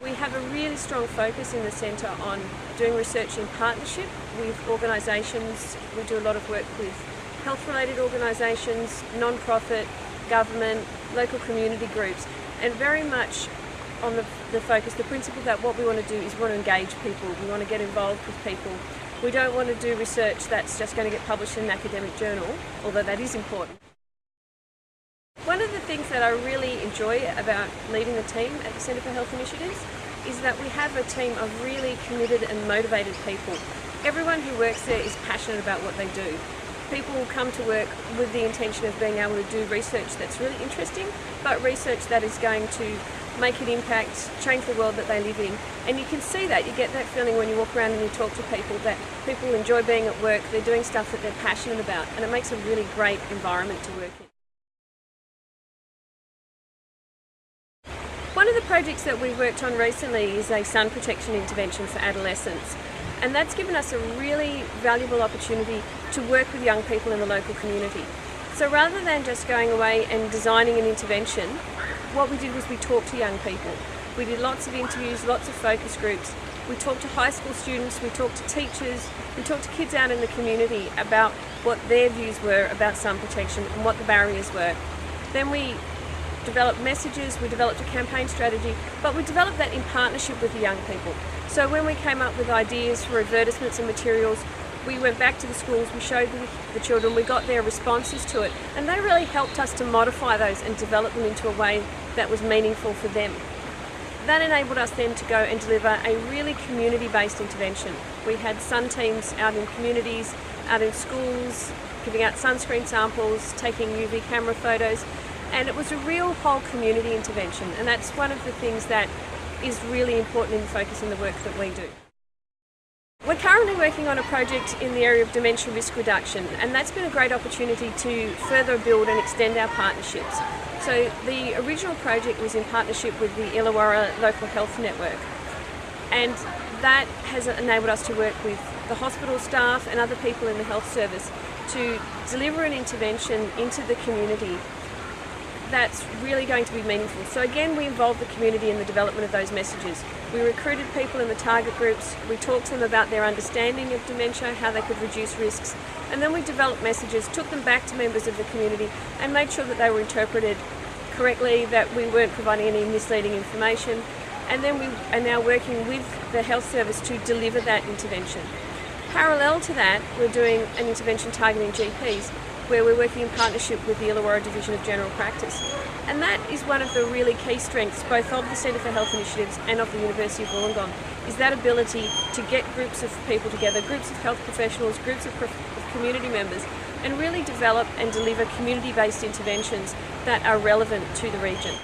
We have a really strong focus in the centre on doing research in partnership with organisations. We do a lot of work with health-related organisations, non-profit, government, local community groups, and very much on the focus, the principle that what we want to do is we want to engage people, we want to get involved with people. We don't want to do research that's just going to get published in an academic journal, although that is important. One of the things that I really enjoy about leading the team at the Centre for Health Initiatives is that we have a team of really committed and motivated people. Everyone who works there is passionate about what they do. People will come to work with the intention of being able to do research that's really interesting, but research that is going to make an impact, change the world that they live in. And you can see that, you get that feeling when you walk around and you talk to people, that people enjoy being at work, they're doing stuff that they're passionate about, and it makes a really great environment to work in. One of the projects that we've worked on recently is a sun protection intervention for adolescents, and that's given us a really valuable opportunity to work with young people in the local community. So rather than just going away and designing an intervention, what we did was we talked to young people. We did lots of interviews, lots of focus groups. We talked to high school students, we talked to teachers, we talked to kids out in the community about what their views were about sun protection and what the barriers were. Then we developed messages, we developed a campaign strategy, but we developed that in partnership with the young people. So when we came up with ideas for advertisements and materials, we went back to the schools, we showed the children, we got their responses to it, and they really helped us to modify those and develop them into a way that was meaningful for them. That enabled us then to go and deliver a really community-based intervention. We had sun teams out in communities, out in schools, giving out sunscreen samples, taking UV camera photos, and it was a real whole community intervention, and that's one of the things that is really important in focusing the work that we do. We're currently working on a project in the area of dementia risk reduction, and that's been a great opportunity to further build and extend our partnerships. So the original project was in partnership with the Illawarra Local Health Network, and that has enabled us to work with the hospital staff and other people in the health service to deliver an intervention into the community that's really going to be meaningful. So again, we involved the community in the development of those messages. We recruited people in the target groups, we talked to them about their understanding of dementia, how they could reduce risks, and then we developed messages, took them back to members of the community and made sure that they were interpreted correctly, that we weren't providing any misleading information, and then we are now working with the health service to deliver that intervention. Parallel to that, we're doing an intervention targeting GPs, where we're working in partnership with the Illawarra Division of General Practice. And that is one of the really key strengths, both of the Centre for Health Initiatives and of the University of Wollongong, is that ability to get groups of people together, groups of health professionals, groups of community members, and really develop and deliver community-based interventions that are relevant to the region.